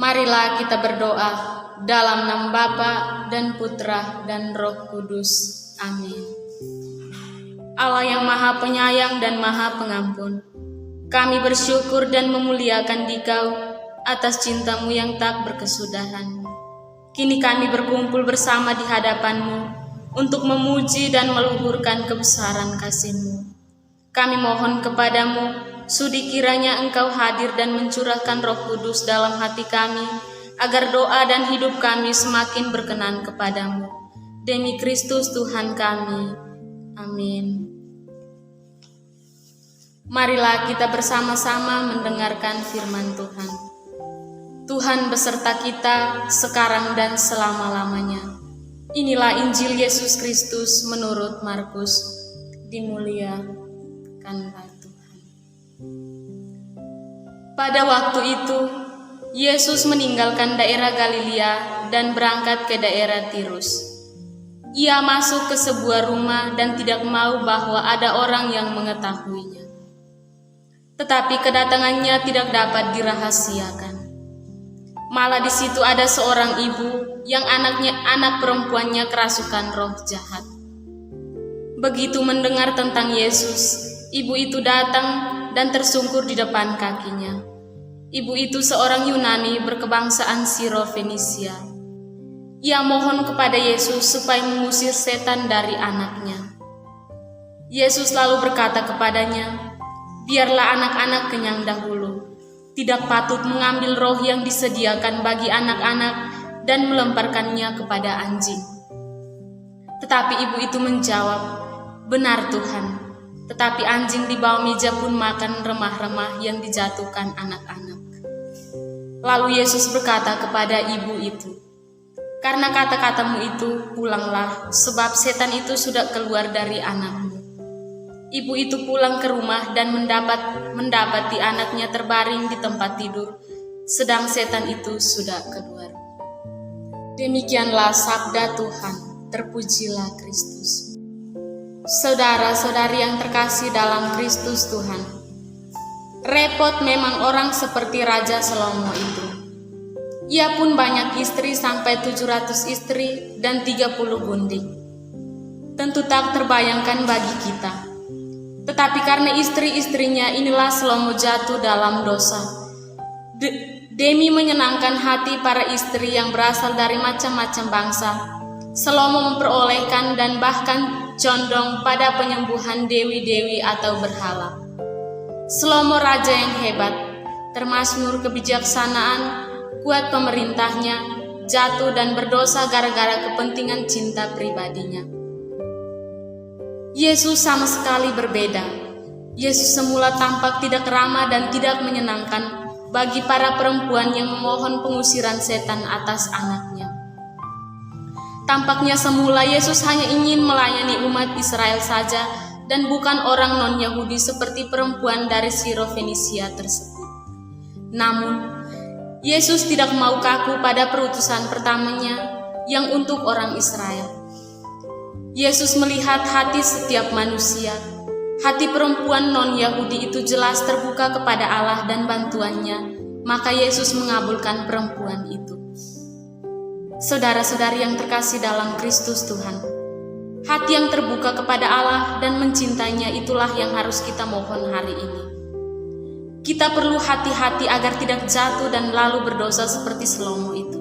Marilah kita berdoa dalam nama Bapa dan Putra dan Roh Kudus. Amin. Allah yang Maha Penyayang dan Maha Pengampun, kami bersyukur dan memuliakan Dikau atas cinta-Mu yang tak berkesudahan. Kini kami berkumpul bersama di hadapan-Mu untuk memuji dan meluhurkan kebesaran kasih-Mu. Kami mohon kepadamu, sudi kiranya Engkau hadir dan mencurahkan Roh Kudus dalam hati kami, agar doa dan hidup kami semakin berkenan kepadamu. Demi Kristus Tuhan kami. Amin. Marilah kita bersama-sama mendengarkan firman Tuhan. Tuhan beserta kita sekarang dan selama-lamanya. Inilah Injil Yesus Kristus menurut Markus. Dimuliakanlah Tuhan. Pada waktu itu, Yesus meninggalkan daerah Galilea dan berangkat ke daerah Tirus. Ia masuk ke sebuah rumah dan tidak mau bahwa ada orang yang mengetahuinya. Tetapi kedatangannya tidak dapat dirahasiakan. Malah di situ ada seorang ibu yang anak perempuannya kerasukan roh jahat. Begitu mendengar tentang Yesus, ibu itu datang dan tersungkur di depan kakinya. Ibu itu seorang Yunani berkebangsaan Siro-Fenisia. Ia mohon kepada Yesus supaya mengusir setan dari anaknya. Yesus lalu berkata kepadanya, "Biarlah anak-anak kenyang dahulu. Tidak patut mengambil roh yang disediakan bagi anak-anak dan melemparkannya kepada anjing." Tetapi ibu itu menjawab, "Benar Tuhan, tetapi anjing di bawah meja pun makan remah-remah yang dijatuhkan anak-anak." Lalu Yesus berkata kepada ibu itu, "Karena kata-katamu itu, pulanglah, sebab setan itu sudah keluar dari anakmu." Ibu itu pulang ke rumah dan mendapati anaknya terbaring di tempat tidur, sedang setan itu sudah keluar. Demikianlah sabda Tuhan, terpujilah Kristus. Saudara-saudari yang terkasih dalam Kristus Tuhan, repot memang orang seperti Raja Salomo itu. Ia pun banyak istri sampai 700 istri dan 30 gunting. Tentu tak terbayangkan bagi kita. Tetapi karena istri-istrinya inilah Salomo jatuh dalam dosa. Demi menyenangkan hati para istri yang berasal dari macam-macam bangsa, Salomo memperolehkan dan bahkan condong pada penyembuhan dewi-dewi atau berhala. Salomo raja yang hebat, termasmur kebijaksanaan, kuat pemerintahnya, jatuh dan berdosa gara-gara kepentingan cinta pribadinya. Yesus sama sekali berbeda. Yesus semula tampak tidak ramah dan tidak menyenangkan bagi para perempuan yang memohon pengusiran setan atas anaknya. Tampaknya semula Yesus hanya ingin melayani umat Israel saja dan bukan orang non-Yahudi seperti perempuan dari Siro-Fenisia tersebut. Namun, Yesus tidak mau kaku pada perutusan pertamanya yang untuk orang Israel. Yesus melihat hati setiap manusia. Hati perempuan non-Yahudi itu jelas terbuka kepada Allah dan bantuannya, maka Yesus mengabulkan perempuan itu. Saudara-saudari yang terkasih dalam Kristus Tuhan, hati yang terbuka kepada Allah dan mencintainya itulah yang harus kita mohon hari ini. Kita perlu hati-hati agar tidak jatuh dan lalu berdosa seperti Salomo itu.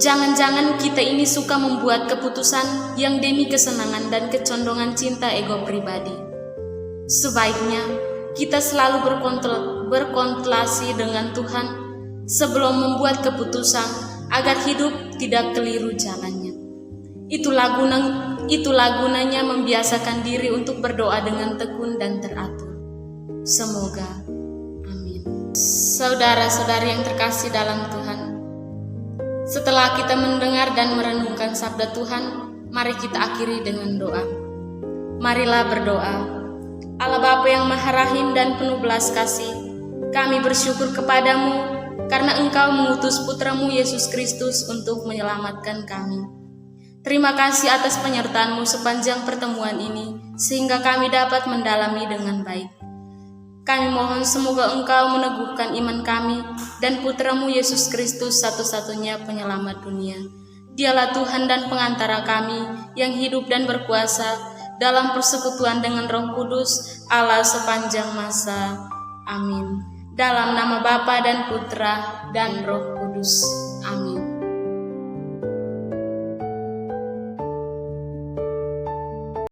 Jangan-jangan kita ini suka membuat keputusan yang demi kesenangan dan kecondongan cinta ego pribadi. Sebaiknya kita selalu berkontemplasi dengan Tuhan sebelum membuat keputusan agar hidup tidak keliru jalannya. Itulah gunanya membiasakan diri untuk berdoa dengan tekun dan teratur. Semoga. Amin. Saudara-saudari yang terkasih dalam Tuhan, setelah kita mendengar dan merenungkan sabda Tuhan, mari kita akhiri dengan doa. Marilah berdoa. Allah Bapa yang Maha Rahim dan penuh belas kasih, kami bersyukur kepadamu karena Engkau mengutus Putra-Mu Yesus Kristus untuk menyelamatkan kami. Terima kasih atas penyertaan-Mu sepanjang pertemuan ini, sehingga kami dapat mendalami dengan baik. Kami mohon semoga Engkau meneguhkan iman kami dan Putra-Mu Yesus Kristus satu-satunya penyelamat dunia. Dialah Tuhan dan pengantara kami yang hidup dan berkuasa dalam persekutuan dengan Roh Kudus, Allah sepanjang masa. Amin. Dalam nama Bapa dan Putra dan Roh Kudus. Amin.